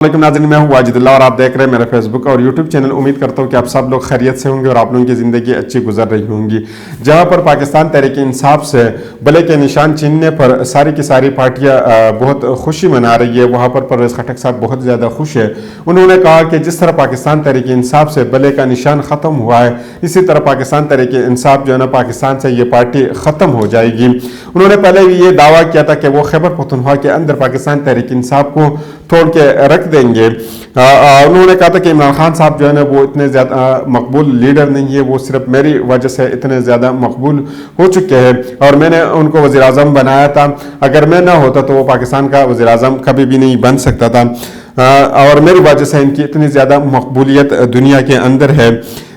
वालेकुम नाज़रीन, मैं हूं वाजिदुल्लाह और आप देख रहे हैं मेरा फेसबुक और यूट्यूब चैनल। उम्मीद करता हूं कि आप सब लोग खैरियत से होंगे और आप लोगों की ज़िंदगी अच्छी गुजर रही होंगी। जहां पर पाकिस्तान तहरीक इंसाफ से बले के निशान छीनने पर सारी की सारी पार्टियां बहुत खुशी मना रही है, वहां पर परवेज़ खटक साहब बहुत ज़्यादा खुश है। उन्होंने कहा कि जिस तरह पाकिस्तान तहरीक इंसाफ से बले का निशान ख़त्म हुआ है, इसी तरह पाकिस्तान तहरीक इंसाफ जो है ना, पाकिस्तान से ये पार्टी ख़त्म हो जाएगी। उन्होंने पहले भी ये दावा किया था कि वो खैबर पख्तूनख्वा के अंदर पाकिस्तान तहरीक इंसाफ को तोड़ के रख देंगे। उन्होंने कहा था कि इमरान खान साहब जो है ना, वो इतने ज़्यादा मकबूल लीडर नहीं है, वो सिर्फ मेरी वजह से इतने ज़्यादा मकबूल हो चुके हैं और मैंने उनको वज़ीर आज़म बनाया था। अगर मैं ना होता तो वो पाकिस्तान का वज़ीर आज़म कभी भी नहीं बन सकता था और मेरी वजह से इनकी इतनी ज़्यादा मकबूलियत दुनिया के अंदर है।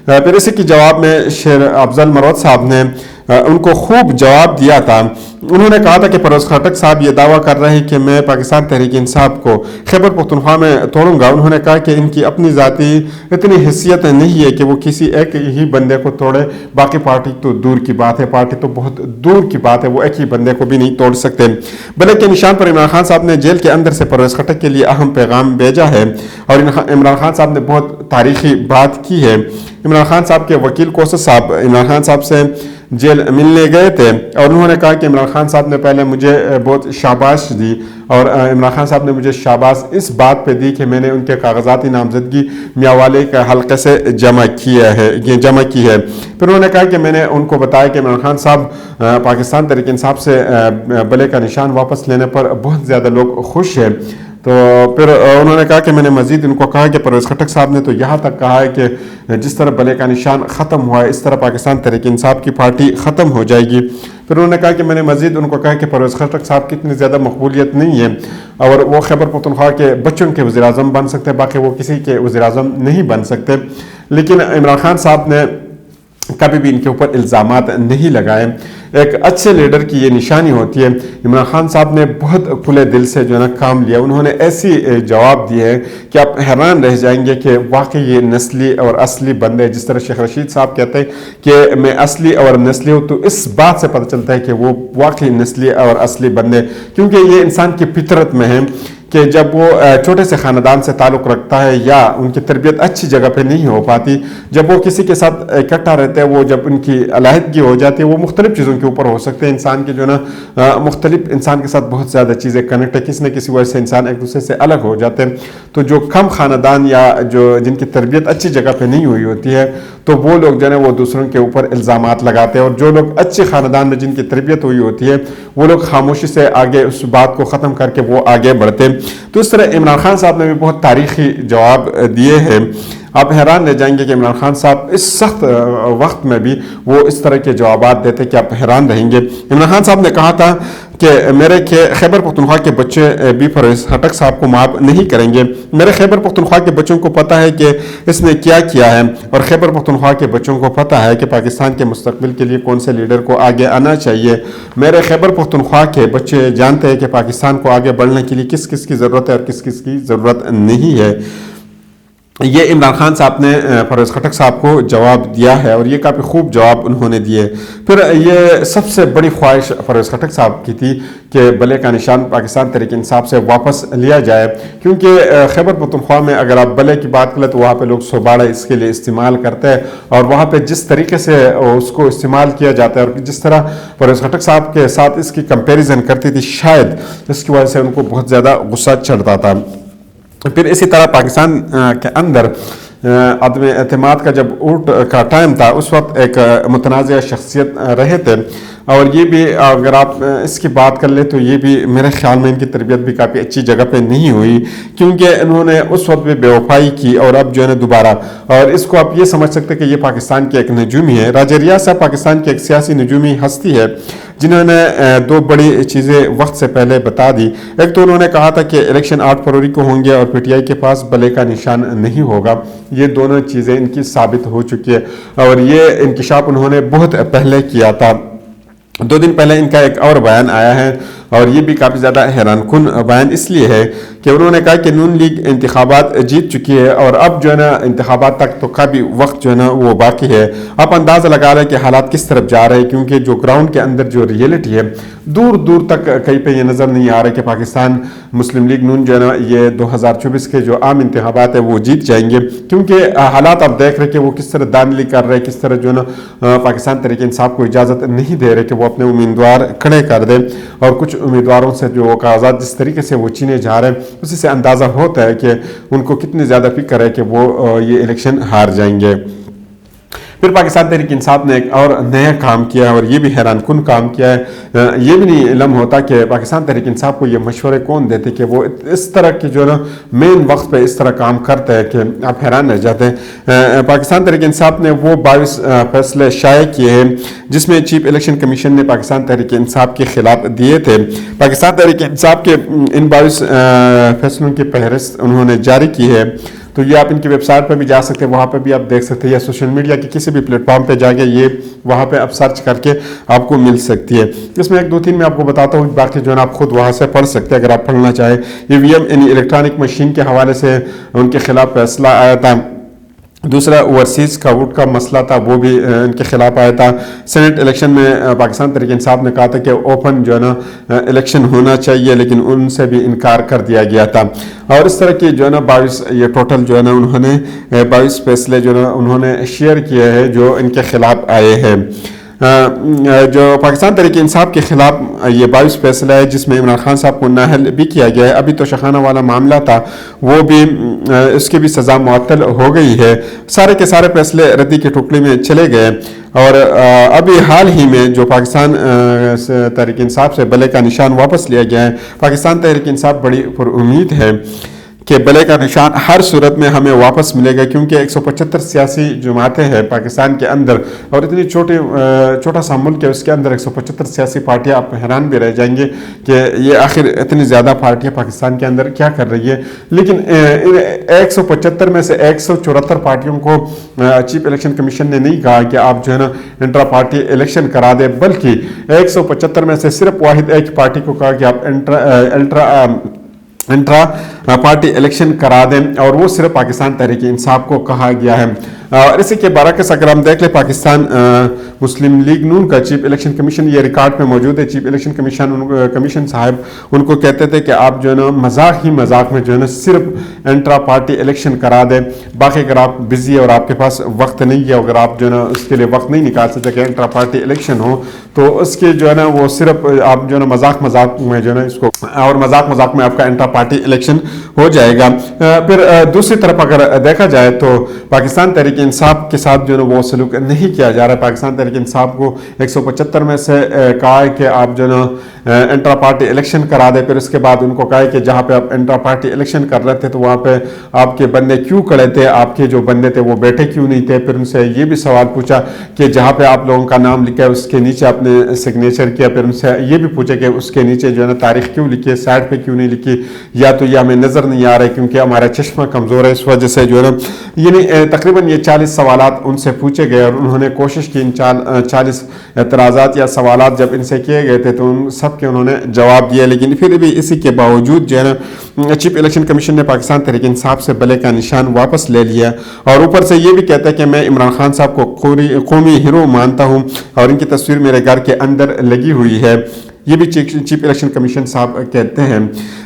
फिर इसी के जवाब में शेर अफजल मरवत साहब ने उनको खूब जवाब दिया था। उन्होंने कहा था कि परवेज़ खटक साहब ये दावा कर रहे हैं कि मैं पाकिस्तान तहरीक इंसाफ को खैबर पख्तूनख्वा में तोड़ूंगा। उन्होंने कहा कि इनकी अपनी ज़ाती इतनी हैसियत नहीं है कि वो किसी एक ही बंदे को तोड़े, बाकी पार्टी तो दूर की बात है, पार्टी तो बहुत दूर की बात है, वो एक ही बंदे को भी नहीं तोड़ सकते। बले के निशान पर इमरान खान साहब ने जेल के अंदर से परवेज़ खटक के लिए अहम पैगाम भेजा है और इमरान खान साहब ने बहुत तारीखी बात की है। इमरान खान साहब के वकील कोसर साहब इमरान खान साहब से जेल मिलने गए थे और उन्होंने कहा कि इमरान खान साहब ने पहले मुझे बहुत शाबाश दी और इमरान खान साहब ने मुझे शाबाश इस बात पे दी कि मैंने उनके कागजाती नामजदगी मियांवाली के हल्के से जमा की है। फिर उन्होंने कहा कि मैंने उनको बताया कि इमरान खान साहब पाकिस्तान तहरीक इंसाफ से बले का निशान वापस लेने पर बहुत ज़्यादा लोग खुश हैं। तो फिर उन्होंने कहा कि मैंने मज़ीद उनको कहा कि परवेज़ खटक साहब ने तो यहाँ तक कहा है कि जिस तरह बले का निशान ख़त्म हुआ है, इस तरह पाकिस्तान तहरीक इंसाफ की पार्टी ख़त्म हो जाएगी। फिर उन्होंने कहा कि मैंने मज़ीद उनको कहा कि परवेज़ खटक साहब की इतनी ज़्यादा मकबूलियत नहीं है और वो खैबर पख्तूनख्वा के बच्चों के वज़ीर आज़म बन सकते, बाकी वो किसी के वज़ीर आज़म नहीं बन सकते। लेकिन इमरान खान साहब ने कभी भी इनके ऊपर इल्ज़ामात नहीं लगाए। एक अच्छे लीडर की ये निशानी होती है। इमरान खान साहब ने बहुत खुले दिल से जो है ना काम लिया। उन्होंने ऐसी जवाब दिए हैं कि आप हैरान रह जाएंगे कि वाकई ये नस्ली और असली बंदे, जिस तरह शेख रशीद साहब कहते हैं कि मैं असली और नस्ली हूँ, तो इस बात से पता चलता है कि वो वाकई नस्ली और असली बंदे, क्योंकि ये इंसान की फितरत में है कि जब वो छोटे से ख़ानदान से ताल्लुक़ रखता है या उनकी तरबियत अच्छी जगह पे नहीं हो पाती, जब वो किसी के साथ इकट्ठा रहते हैं, वो जब उनकी अलहदगी हो जाती है, वो मुख्तलिफ़ चीज़ों के ऊपर हो सकते हैं। इंसान के जो ना मुख्तलिफ इंसान के साथ बहुत ज़्यादा चीज़ें कनेक्ट है, किसी न किसी वजह से इंसान एक दूसरे से अलग हो जाते हैं। तो जो कम ख़ानदान या जो जिनकी तरबियत अच्छी जगह पर नहीं हुई होती है, तो वो लोग जो है वो दूसरों के ऊपर इल्ज़ामात लगाते हैं और जो लोग अच्छे ख़ानदान में जिनकी तरबियत हुई होती है, वो लोग खामोशी से आगे उस बात को ख़त्म करके वो आगे बढ़ते हैं। तो इस तरह इमरान खान साहब ने भी बहुत तारीखी जवाब दिए हैं। आप हैरान रह जाएंगे कि इमरान खान साहब इस सख्त वक्त में भी वो इस तरह के जवाबात देते कि आप हैरान रहेंगे। इमरान खान साहब ने कहा था कि मेरे खैबर पख्तूनख्वा के बच्चे भी परवेज़ खटक साहब को माफ़ नहीं करेंगे। मेरे खैबर पख्तूनख्वा के बच्चों को पता है कि इसने क्या किया है और खैबर पख्तूनख्वा के बच्चों को पता है कि पाकिस्तान के मुस्तकबिल के लिए कौन से लीडर को आगे आना चाहिए। मेरे खैबर पख्तूनख्वा के बच्चे जानते हैं कि पाकिस्तान को आगे बढ़ने के लिए किस किस की ज़रूरत है और किस किस की ज़रूरत नहीं है। ये इमरान खान साहब ने परवेज़ खटक साहब को जवाब दिया है और ये काफ़ी खूब जवाब उन्होंने दिए। फिर ये सबसे बड़ी ख्वाहिश परवेज़ खटक साहब की थी कि बले का निशान पाकिस्तान तहरीक इंसाफ से वापस लिया जाए, क्योंकि खैबर पख्तूनख्वा में अगर आप बले की बात करें तो वहाँ पे लोग सोबाड़ा इसके लिए इस्तेमाल करते हैं और वहाँ पे जिस तरीके से उसको इस्तेमाल किया जाता है और जिस तरह परवेज़ खटक साहब के साथ इसकी कंपेरिजन करती थी, शायद इसकी वजह से उनको बहुत ज़्यादा गुस्सा चढ़ता था। फिर इसी तरह पाकिस्तान के अंदर अदम एतमाद का जब उठ का टाइम था, उस वक्त एक मुतनाज़ शख्सियत रहे थे और ये भी अगर आप इसकी बात कर ले तो ये भी मेरे ख्याल में इनकी तरबियत भी काफ़ी अच्छी जगह पे नहीं हुई, क्योंकि इन्होंने उस वक्त भी बेवफाई की और अब जो है ना दोबारा, और इसको आप ये समझ सकते हैं कि ये पाकिस्तान की एक नजूमी है। राजा रियाज साहब पाकिस्तान की एक सियासी नजूमी हस्ती है जिन्होंने दो बड़ी चीज़ें वक्त से पहले बता दी। एक तो उन्होंने कहा था कि इलेक्शन 8 फरवरी को होंगे और पीटीआई के पास बले का निशान नहीं होगा। ये दोनों चीज़ें इनकी साबित हो चुकी है और ये इंकिशाफ उन्होंने बहुत पहले किया था। 2 दिन पहले इनका एक और बयान आया है اور یہ بھی کافی زیادہ حیران کن بیان اس لیے ہے کہ انہوں نے کہا کہ نون لیگ انتخابات جیت چکی ہے اور اب جو ہے نا انتخابات تک تو کافی وقت جو ہے نا وہ باقی ہے. آپ اندازہ لگا رہے ہیں کہ حالات کس طرف جا رہے ہیں، کیونکہ جو گراؤنڈ کے اندر جو ریئلٹی ہے دور دور تک کہیں پہ یہ نظر نہیں آ رہا کہ پاکستان مسلم لیگ نون جو ہے نا یہ 2024 کے جو عام انتخابات ہیں وہ جیت جائیں گے، کیونکہ حالات آپ دیکھ رہے کہ وہ کس طرح دانلی کر رہے، کس طرح جو ہے نا پاکستان تحریک انصاف کو اجازت نہیں دے رہے کہ وہ اپنے امیدوار کھڑے کر دیں، اور کچھ امیدواروں سے جو کاغذات جس طریقے سے وہ چھینے جا رہے ہیں اسی سے اندازہ ہوتا ہے کہ ان کو کتنی زیادہ فکر ہے کہ وہ یہ الیکشن ہار جائیں گے. پھر پاکستان تحریک انصاف نے ایک اور نیا کام کیا ہے اور یہ بھی حیران کن کام کیا ہے. یہ بھی نہیں علم ہوتا کہ پاکستان تحریک انصاف کو یہ مشورے کون دیتے کہ وہ اس طرح کی جو ہے نا مین وقت پہ اس طرح کام کرتا ہے کہ آپ حیران رہ جاتے ہیں. پاکستان تحریک انصاف نے وہ 22 فیصلے شائع کیے ہیں جس میں چیف الیکشن کمیشن نے پاکستان تحریک انصاف کے خلاف دیے تھے. پاکستان تحریک انصاف کے ان 22 فیصلوں کی فہرست انہوں نے جاری کی ہے، تو یہ آپ ان کی ویب سائٹ پہ بھی جا سکتے ہیں، وہاں پہ بھی آپ دیکھ سکتے ہیں، یا سوشل میڈیا کے کسی بھی پلیٹ فارم پہ جا کے یہ وہاں پہ آپ سرچ کر کے آپ کو مل سکتی ہے. اس میں 1 2 3 میں آپ کو بتاتا ہوں، باقی جو ہے نا آپ خود وہاں سے پڑھ سکتے ہیں اگر آپ پڑھنا چاہیں. EVM یعنی الیکٹرانک مشین کے حوالے سے ان کے خلاف فیصلہ آیا تھا. دوسرا اوورسیز کا ووٹ کا مسئلہ تھا، وہ بھی ان کے خلاف آیا تھا. سینٹ الیکشن میں پاکستان تحریک انصاف نے کہا تھا کہ اوپن جو ہے نا الیکشن ہونا چاہیے، لیکن ان سے بھی انکار کر دیا گیا تھا. اور اس طرح کی جو ہے نا 22 یہ ٹوٹل جو ہے نا انہوں نے 22 فیصلے جو ہے نا انہوں نے شیئر کیے ہیں جو ان کے خلاف آئے ہیں. جو پاکستان تحریک انصاف کے خلاف یہ 22 فیصلہ ہے جس میں عمران خان صاحب کو نااہل بھی کیا گیا ہے. ابھی تو شخانہ والا معاملہ تھا، وہ بھی اس کی بھی سزا معطل ہو گئی ہے. سارے کے سارے فیصلے ردی کے ٹکڑے میں چلے گئے. اور ابھی حال ہی میں جو پاکستان تحریک انصاف سے بلے کا نشان واپس لیا گیا ہے، پاکستان تحریک انصاف بڑی پر امید ہے کہ بلے کا نشان ہر صورت میں ہمیں واپس ملے گا، کیونکہ 175 سیاسی جماعتیں ہیں پاکستان کے اندر، اور اتنی چھوٹا سا ملک ہے، اس کے اندر 175 سیاسی پارٹیاں. آپ حیران بھی رہ جائیں گے کہ یہ آخر اتنی زیادہ پارٹیاں پاکستان کے اندر کیا کر رہی ہے. لیکن 175 میں سے 174 پارٹیوں کو چیف الیکشن کمیشن نے نہیں کہا کہ آپ جو ہے نا انٹرا پارٹی الیکشن کرا دیں، بلکہ 175 میں سے صرف واحد ایک پارٹی کو کہا کہ آپ انٹرا پارٹی الیکشن کرا دیں، اور وہ صرف پاکستان تحریک انصاف کو کہا گیا ہے. اور اسی کے برعکس اگر ہم دیکھ لیں پاکستان مسلم لیگ نون کا چیف الیکشن کمیشن، یہ ریکارڈ پہ موجود ہے، چیف الیکشن کمیشن صاحب ان کو کہتے تھے کہ آپ جو ہے نا مذاق میں جو ہے نا صرف انٹرا پارٹی الیکشن کرا دیں. باقی اگر آپ بزی ہے اور آپ کے پاس وقت نہیں ہے، اگر آپ جو ہے نا اس کے لیے وقت نہیں نکال سکتے کہ انٹرا پارٹی الیکشن ہو، تو اس کے جو ہے نا وہ صرف آپ جو ہے نا مذاق میں جو ہے نا اس کو، اور مذاق میں آپ کا انٹرا پارٹی الیکشن ہو جائے گا. پھر دوسری طرف اگر دیکھا جائے تو پاکستان تحریک انصاف کے ساتھ جو ہے وہ سلوک نہیں کیا جا رہا ہے. پاکستان تحریک انصاف کو 175 میں سے کہا ہے کہ آپ جو ہے نا انٹرا پارٹی الیکشن کرا دے. پھر اس کے بعد ان کو کہا ہے کہ جہاں پہ آپ انٹرا پارٹی الیکشن کر رہے تھے تو وہاں پہ آپ کے بندے کیوں کھڑے تھے، آپ کے جو بندے تھے وہ بیٹھے کیوں نہیں تھے. پھر ان سے یہ بھی سوال پوچھا کہ جہاں پہ آپ لوگوں کا نام لکھا ہے اس کے نیچے آپ نے سگنیچر کیا. پھر ان سے یہ بھی پوچھا کہ اس کے نیچے جو ہے نا تاریخ کیوں لکھی ہے، سائڈ پہ کیوں نہیں لکھی، یا تو یہ ہمیں نظر نہیں آ رہا ہے کیونکہ ہمارا چشمہ کمزور ہے اس وجہ سے جو ہے نا. یعنی تقریباً یہ 40 سوالات ان سے پوچھے گئے، اور انہوں نے کوشش کی ان 40 اعتراضات یا سوالات جب ان سے کیے گئے تھے تو ان سب کے انہوں نے جواب دیا. لیکن پھر بھی اسی کے باوجود جو ہے نا چیف الیکشن کمیشن نے پاکستان تحریک انصاف سے بلے کا نشان واپس لے لیا، اور اوپر سے یہ بھی کہتا ہے کہ میں عمران خان صاحب کو قومی ہیرو مانتا ہوں اور ان کی تصویر میرے گھر کے اندر لگی ہوئی ہے. یہ بھی چیف الیکشن کمیشن صاحب کہتے ہیں.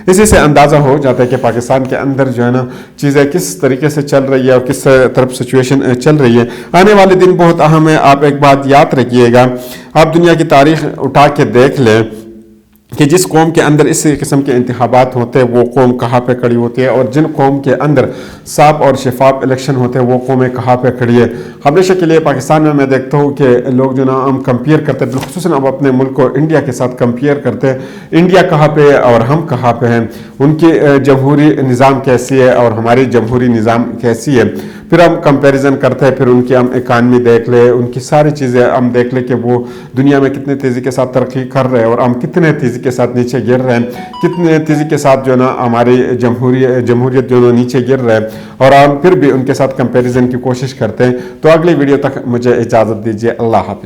اسی سے اندازہ ہو جاتا ہے کہ پاکستان کے اندر جو ہے نا چیزیں کس طریقے سے چل رہی ہے اور کس طرف سچویشن چل رہی ہے. آنے والے دن بہت اہم ہے. آپ ایک بات یاد رکھیے گا، آپ دنیا کی تاریخ اٹھا کے دیکھ لیں کہ جس قوم کے اندر اس قسم کے انتخابات ہوتے ہیں وہ قوم کہاں پہ کھڑی ہوتی ہے، اور جن قوم کے اندر صاف اور شفاف الیکشن ہوتے ہیں وہ قومیں کہاں پہ کھڑی ہے. ہمیشہ کے لیے پاکستان میں دیکھتا ہوں کہ لوگ جو نا ہم کمپیئر کرتے ہیں، بالخصوصاً ہم اپنے ملک کو انڈیا کے ساتھ کمپیئر کرتے ہیں. انڈیا کہاں پہ اور ہم کہاں پہ ہیں، ان کی جمہوری نظام کیسی ہے اور ہماری جمہوری نظام کیسی ہے. پھر ہم کمپیریزن کرتے ہیں، پھر ان کی ہم اکانمی دیکھ لیں، ان کی ساری چیزیں ہم دیکھ لیں کہ وہ دنیا میں کتنے تیزی کے ساتھ ترقی کر رہے ہیں اور ہم کتنے تیزی کے ساتھ نیچے گر رہے ہیں، کتنے تیزی کے ساتھ جو ہے نا ہماری جمہوریت جو ہے نیچے گر رہے ہیں، اور ہم پھر بھی ان کے ساتھ کمپیریزن کی کوشش کرتے ہیں. تو اگلی ویڈیو تک مجھے اجازت دیجیے. اللہ حافظ.